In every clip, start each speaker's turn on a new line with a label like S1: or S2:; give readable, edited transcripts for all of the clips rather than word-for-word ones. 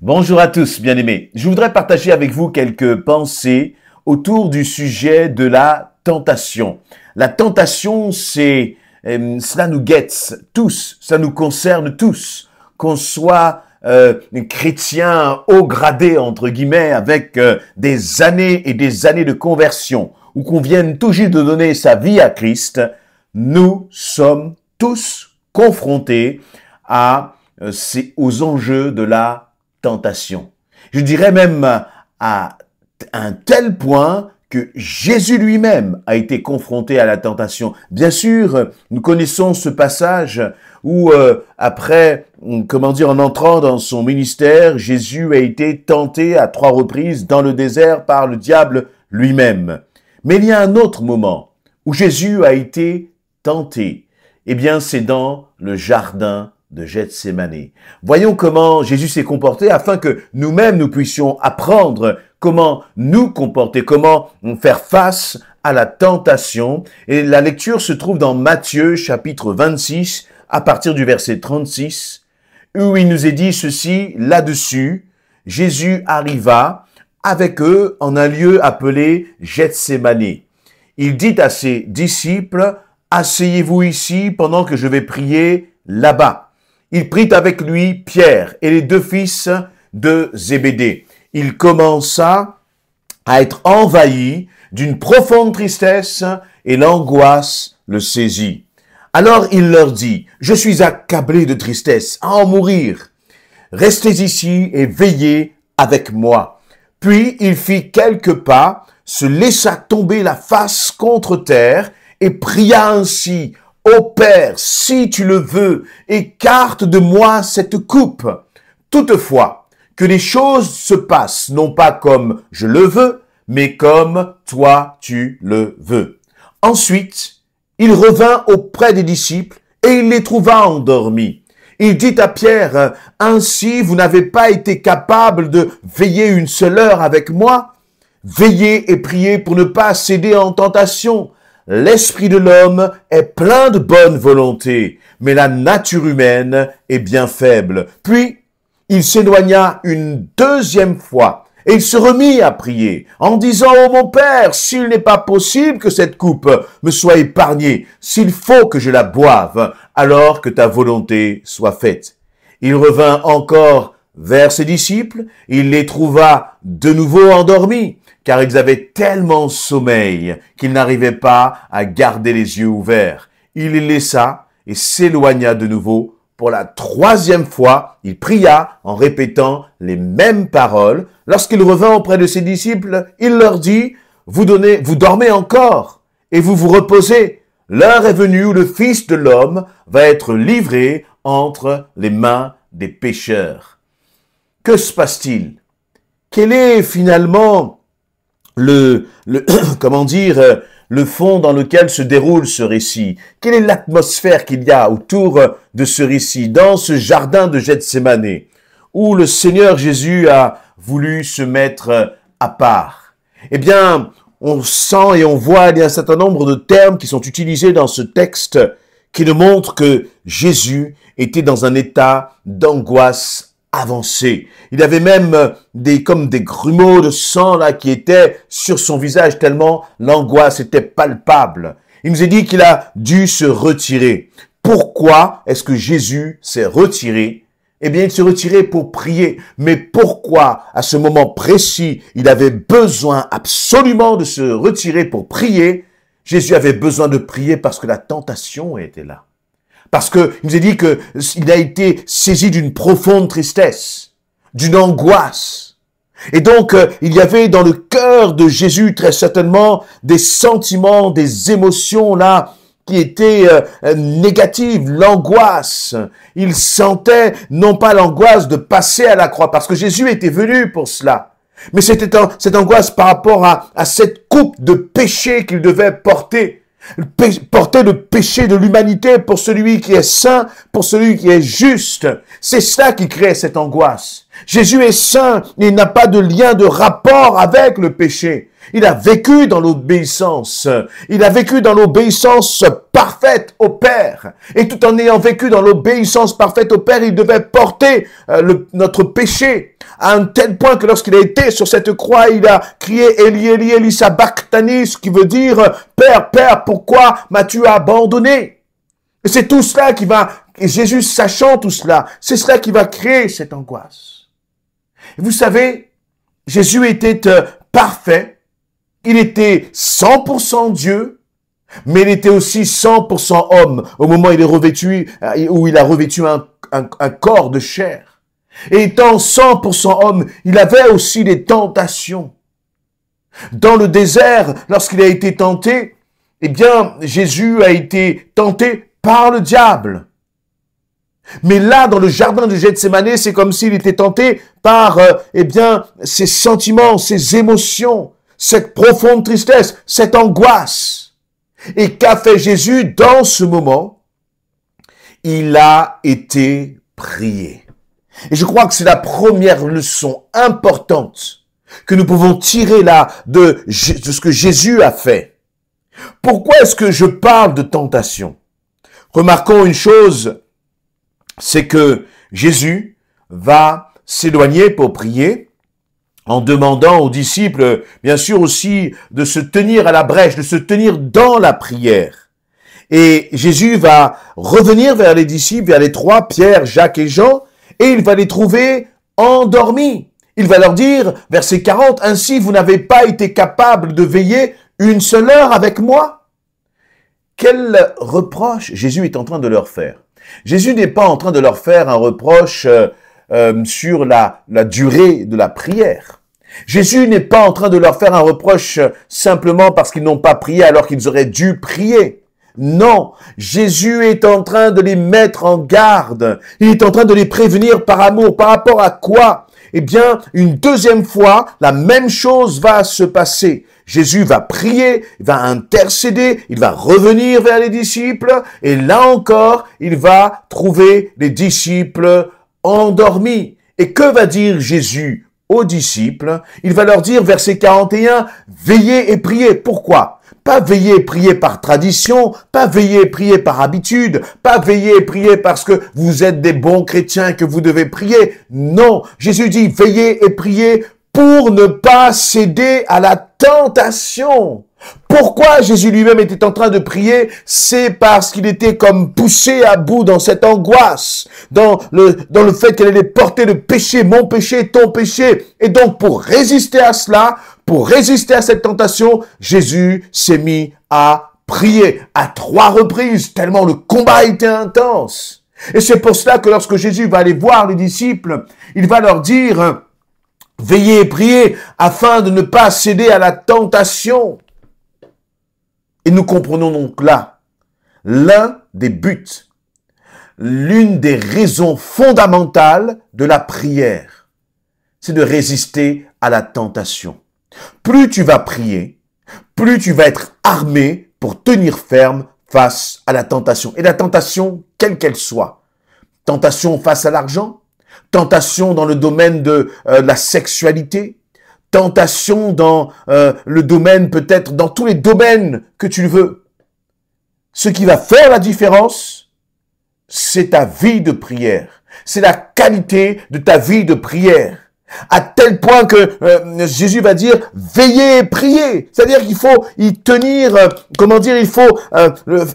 S1: Bonjour à tous, bien-aimés. Je voudrais partager avec vous quelques pensées autour du sujet de la tentation. La tentation, cela nous guette tous, ça nous concerne tous, qu'on soit chrétien haut gradé, entre guillemets, avec des années et des années de conversion, ou qu'on vienne tout juste de donner sa vie à Christ, nous sommes tous confrontés aux enjeux de la tentation. Je dirais même à un tel point que Jésus lui-même a été confronté à la tentation. Bien sûr, nous connaissons ce passage où en entrant dans son ministère, Jésus a été tenté à 3 reprises dans le désert par le diable lui-même. Mais il y a un autre moment où Jésus a été tenté. Eh bien, c'est dans le jardin de Gethsémani. Voyons comment Jésus s'est comporté afin que nous-mêmes nous puissions apprendre comment nous comporter, comment faire face à la tentation. Et la lecture se trouve dans Matthieu chapitre 26 à partir du verset 36 où il nous est dit ceci là-dessus. Jésus arriva avec eux en un lieu appelé Gethsémani. Il dit à ses disciples: asseyez-vous ici pendant que je vais prier là-bas. Il prit avec lui Pierre et les 2 fils de Zébédée. Il commença à être envahi d'une profonde tristesse et l'angoisse le saisit. Alors il leur dit: je suis accablé de tristesse à en mourir. Restez ici et veillez avec moi. Puis il fit quelques pas, se laissa tomber la face contre terre et pria ainsi: ô Père, si tu le veux, écarte de moi cette coupe. Toutefois, que les choses se passent non pas comme je le veux, mais comme toi tu le veux. Ensuite, il revint auprès des disciples et il les trouva endormis. Il dit à Pierre: ainsi vous n'avez pas été capable de veiller une seule heure avec moi? Veillez et priez pour ne pas céder en tentation. L'esprit de l'homme est plein de bonne volonté, mais la nature humaine est bien faible. Puis, il s'éloigna une 2e fois et il se remit à prier en disant: ô mon Père, s'il n'est pas possible que cette coupe me soit épargnée, s'il faut que je la boive, alors que ta volonté soit faite. Il revint encore vers ses disciples, il les trouva de nouveau endormis, car ils avaient tellement sommeil qu'ils n'arrivaient pas à garder les yeux ouverts. Il les laissa et s'éloigna de nouveau. Pour la 3e fois, il pria en répétant les mêmes paroles. Lorsqu'il revint auprès de ses disciples, il leur dit: vous dormez encore et vous vous reposez. L'heure est venue où le Fils de l'homme va être livré entre les mains des pécheurs. Que se passe-t-il? Quel est finalement le fond dans lequel se déroule ce récit? Quelle est l'atmosphère qu'il y a autour de ce récit, dans ce jardin de Gethsémani, où le Seigneur Jésus a voulu se mettre à part? Eh bien, on sent et on voit il y a un certain nombre de termes qui sont utilisés dans ce texte qui nous montrent que Jésus était dans un état d'angoisse avancé. Il avait même comme des grumeaux de sang là qui étaient sur son visage tellement l'angoisse était palpable. Il nous est dit qu'il a dû se retirer. Pourquoi est-ce que Jésus s'est retiré? Eh bien, il s'est retiré pour prier. Mais pourquoi, à ce moment précis, il avait besoin absolument de se retirer pour prier? Jésus avait besoin de prier parce que la tentation était là. Parce que il nous est dit qu'il a été saisi d'une profonde tristesse, d'une angoisse. Et donc, il y avait dans le cœur de Jésus très certainement des sentiments, des émotions là qui étaient négatives, l'angoisse. Il sentait non pas l'angoisse de passer à la croix, parce que Jésus était venu pour cela. Mais c'était cette angoisse par rapport à cette coupe de péché qu'il devait porter. Porter le péché de l'humanité pour celui qui est saint, pour celui qui est juste. C'est cela qui crée cette angoisse. Jésus est saint, il n'a pas de lien, de rapport avec le péché. Il a vécu dans l'obéissance. Il a vécu dans l'obéissance parfaite au Père. Et tout en ayant vécu dans l'obéissance parfaite au Père, il devait porter notre péché. à un tel point que lorsqu'il a été sur cette croix, il a crié Eli, Eli, Eli, sabachthani, ce qui veut dire Père, Père, pourquoi m'as-tu abandonné? Et c'est tout cela qui va, et Jésus sachant tout cela, c'est cela qui va créer cette angoisse. Et vous savez, Jésus était parfait, il était 100% Dieu, mais il était aussi 100% homme au moment où il a revêtu un corps de chair. Et étant 100% homme, il avait aussi des tentations. Dans le désert, lorsqu'il a été tenté, eh bien, Jésus a été tenté par le diable. Mais là, dans le jardin de Gethsémanée, c'est comme s'il était tenté par, ses sentiments, ses émotions, cette profonde tristesse, cette angoisse. Et qu'a fait Jésus dans ce moment? Il a été prié. Et je crois que c'est la première leçon importante que nous pouvons tirer là de ce que Jésus a fait. Pourquoi est-ce que je parle de tentation? Remarquons une chose, c'est que Jésus va s'éloigner pour prier en demandant aux disciples, bien sûr aussi, de se tenir à la brèche, de se tenir dans la prière. Et Jésus va revenir vers les disciples, vers les trois, Pierre, Jacques et Jean, et il va les trouver endormis. Il va leur dire, verset 40, « Ainsi vous n'avez pas été capable de veiller une seule heure avec moi ?» Quel reproche Jésus est en train de leur faire? Jésus n'est pas en train de leur faire un reproche sur la durée de la prière. Jésus n'est pas en train de leur faire un reproche simplement parce qu'ils n'ont pas prié alors qu'ils auraient dû prier. Non, Jésus est en train de les mettre en garde. Il est en train de les prévenir par amour. Par rapport à quoi? Eh bien, une deuxième fois, la même chose va se passer. Jésus va prier, il va intercéder, il va revenir vers les disciples, et là encore, il va trouver les disciples endormis. Et que va dire Jésus aux disciples? Il va leur dire, verset 41, « Veillez et priez ». Pourquoi? Pas veiller et prier par tradition, pas veiller et prier par habitude, pas veiller et prier parce que vous êtes des bons chrétiens et que vous devez prier. Non, Jésus dit veillez et priez pour ne pas céder à la tentation. Pourquoi Jésus lui-même était en train de prier? C'est parce qu'il était comme poussé à bout dans cette angoisse, dans le fait qu'elle allait porter le péché, mon péché, ton péché. Et donc pour résister à cela, pour résister à cette tentation, Jésus s'est mis à prier à 3 reprises, tellement le combat était intense. Et c'est pour cela que lorsque Jésus va aller voir les disciples, il va leur dire « Veillez et priez afin de ne pas céder à la tentation ». Et nous comprenons donc là l'un des buts, l'une des raisons fondamentales de la prière, c'est de résister à la tentation. Plus tu vas prier, plus tu vas être armé pour tenir ferme face à la tentation. Et la tentation, quelle qu'elle soit, tentation face à l'argent, tentation dans le domaine de la sexualité, tentation dans le domaine, peut-être dans tous les domaines que tu veux. Ce qui va faire la différence, c'est ta vie de prière. C'est la qualité de ta vie de prière. À tel point que Jésus va dire veillez et priez. C'est-à-dire qu'il faut y tenir, il faut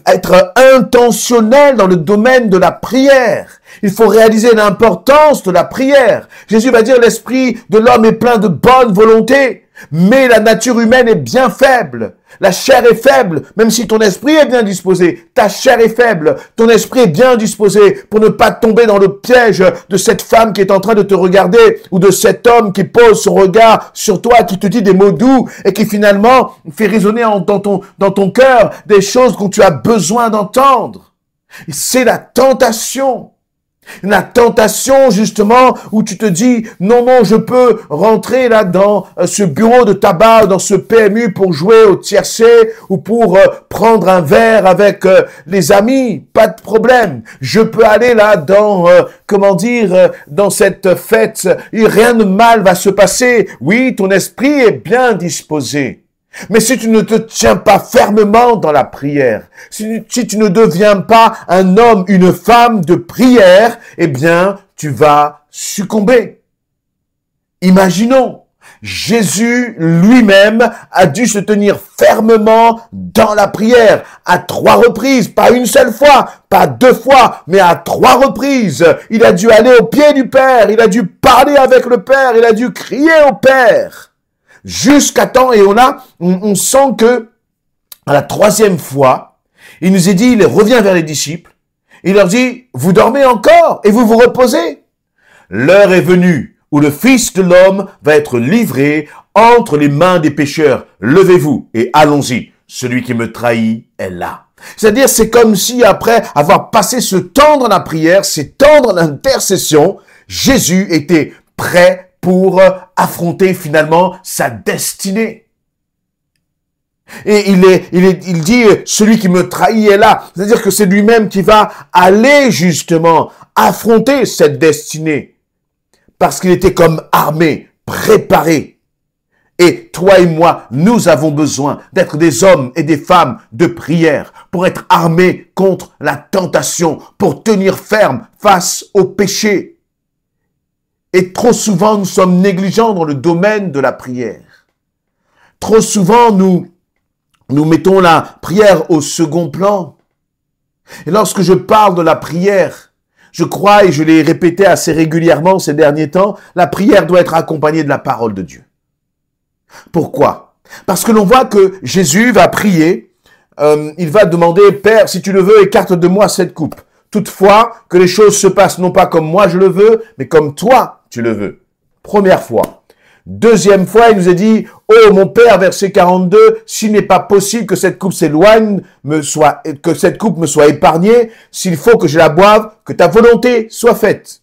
S1: être intentionnel dans le domaine de la prière. Il faut réaliser l'importance de la prière. Jésus va dire l'esprit de l'homme est plein de bonne volonté, mais la nature humaine est bien faible. La chair est faible, même si ton esprit est bien disposé. Ta chair est faible, ton esprit est bien disposé pour ne pas tomber dans le piège de cette femme qui est en train de te regarder ou de cet homme qui pose son regard sur toi, qui te dit des mots doux et qui finalement fait résonner dans ton cœur des choses que tu as besoin d'entendre. C'est la tentation. La tentation, justement, où tu te dis, non, je peux rentrer là dans ce bureau de tabac, dans ce PMU pour jouer au tiercé ou pour prendre un verre avec les amis, pas de problème. Je peux aller là dans, dans cette fête, et rien de mal va se passer. Oui, ton esprit est bien disposé. Mais si tu ne te tiens pas fermement dans la prière, si tu ne deviens pas un homme, une femme de prière, eh bien, tu vas succomber. Imaginons, Jésus lui-même a dû se tenir fermement dans la prière à 3 reprises, pas une seule fois, pas 2 fois, mais à 3 reprises. Il a dû aller au pied du Père, il a dû parler avec le Père, il a dû crier au Père. Jusqu'à temps, et on sent que à la 3e fois, il nous est dit, il revient vers les disciples, il leur dit, vous dormez encore et vous vous reposez. L'heure est venue où le Fils de l'homme va être livré entre les mains des pécheurs. Levez-vous et allons-y. Celui qui me trahit est là. C'est-à-dire, c'est comme si après avoir passé ce temps dans la prière, ce temps dans l'intercession, Jésus était prêt pour affronter finalement sa destinée. Et il dit, celui qui me trahit est là. C'est-à-dire que c'est lui-même qui va aller justement affronter cette destinée. Parce qu'il était comme armé, préparé. Et toi et moi, nous avons besoin d'être des hommes et des femmes de prière pour être armés contre la tentation, pour tenir ferme face au péché. Et trop souvent, nous sommes négligents dans le domaine de la prière. Trop souvent, nous mettons la prière au second plan. Et lorsque je parle de la prière, je crois, et je l'ai répété assez régulièrement ces derniers temps, la prière doit être accompagnée de la parole de Dieu. Pourquoi? Parce que l'on voit que Jésus va prier, il va demander, Père, si tu le veux, écarte de moi cette coupe. Toutefois, que les choses se passent non pas comme moi je le veux, mais comme toi tu le veux. Première fois. Deuxième fois, il nous a dit, oh mon Père, verset 42, s'il n'est pas possible que cette coupe s'éloigne, que cette coupe me soit épargnée, s'il faut que je la boive, que ta volonté soit faite.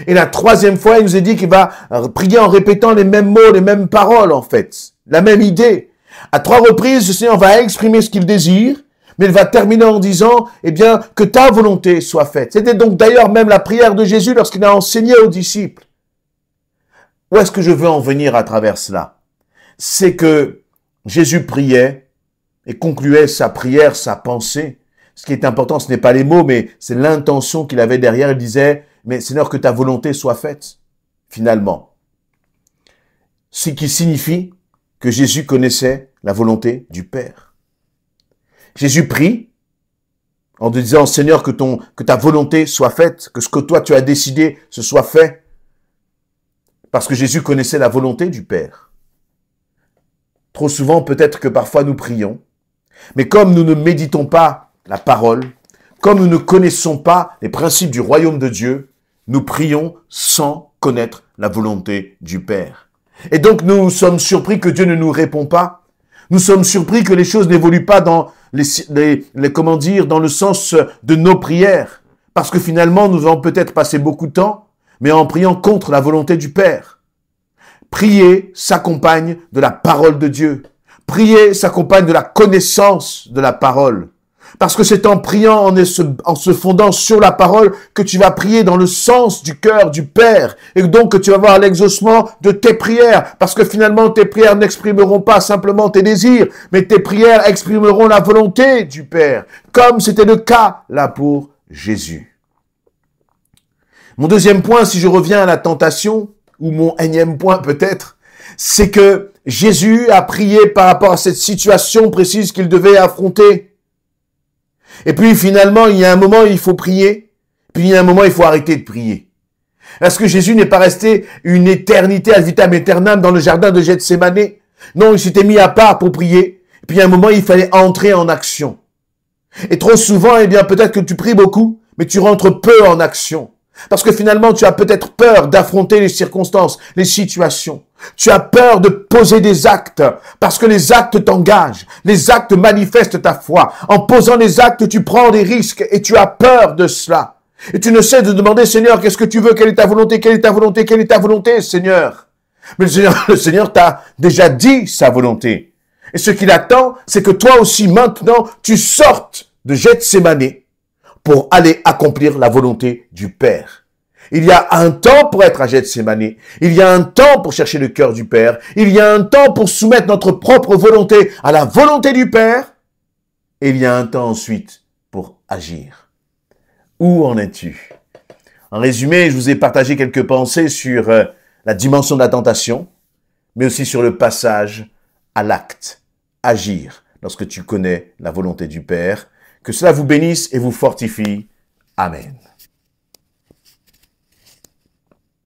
S1: Et la 3e fois, il nous a dit qu'il va prier en répétant les mêmes mots, les mêmes paroles en fait, la même idée. À 3 reprises, le Seigneur va exprimer ce qu'il désire, mais il va terminer en disant, eh bien, que ta volonté soit faite. C'était donc d'ailleurs même la prière de Jésus lorsqu'il a enseigné aux disciples. Où est-ce que je veux en venir à travers cela? C'est que Jésus priait et concluait sa prière, sa pensée. Ce qui est important, ce n'est pas les mots, mais c'est l'intention qu'il avait derrière. Il disait, mais Seigneur, que ta volonté soit faite, finalement. Ce qui signifie que Jésus connaissait la volonté du Père. Jésus prie en te disant, Seigneur, que ta volonté soit faite, que ce que toi tu as décidé, ce soit fait. Parce que Jésus connaissait la volonté du Père. Trop souvent, peut-être que parfois nous prions, mais comme nous ne méditons pas la parole, comme nous ne connaissons pas les principes du royaume de Dieu, nous prions sans connaître la volonté du Père. Et donc nous sommes surpris que Dieu ne nous répond pas. Nous sommes surpris que les choses n'évoluent pas dans dans le sens de nos prières. Parce que finalement, nous avons peut-être passé beaucoup de temps, mais en priant contre la volonté du Père. Prier s'accompagne de la parole de Dieu. Prier s'accompagne de la connaissance de la parole. Parce que c'est en priant, en se fondant sur la parole, que tu vas prier dans le sens du cœur du Père. Et donc que tu vas voir l'exaucement de tes prières. Parce que finalement, tes prières n'exprimeront pas simplement tes désirs, mais tes prières exprimeront la volonté du Père. Comme c'était le cas là pour Jésus. Mon deuxième point, si je reviens à la tentation, ou mon énième point peut-être, c'est que Jésus a prié par rapport à cette situation précise qu'il devait affronter. Et puis finalement, il y a un moment où il faut prier, puis il y a un moment où il faut arrêter de prier. Est-ce que Jésus n'est pas resté une éternité ad vitam aeternam dans le jardin de Gethsémane? Non, il s'était mis à part pour prier, puis il y a un moment où il fallait entrer en action. Et trop souvent, eh bien peut-être que tu pries beaucoup, mais tu rentres peu en action. Parce que finalement, tu as peut-être peur d'affronter les circonstances, les situations. Tu as peur de poser des actes, parce que les actes t'engagent. Les actes manifestent ta foi. En posant les actes, tu prends des risques et tu as peur de cela. Et tu ne cesses de demander, Seigneur, qu'est-ce que tu veux? Quelle est ta volonté? Quelle est ta volonté? Quelle est ta volonté, Seigneur? Mais le Seigneur t'a déjà dit sa volonté. Et ce qu'il attend, c'est que toi aussi, maintenant, tu sortes de Gethsémane pour aller accomplir la volonté du Père. Il y a un temps pour être à Gethsémane. Il y a un temps pour chercher le cœur du Père. Il y a un temps pour soumettre notre propre volonté à la volonté du Père. Et il y a un temps ensuite pour agir. Où en es-tu? En résumé, je vous ai partagé quelques pensées sur la dimension de la tentation, mais aussi sur le passage à l'acte, agir lorsque tu connais la volonté du Père. Que cela vous bénisse et vous fortifie. Amen.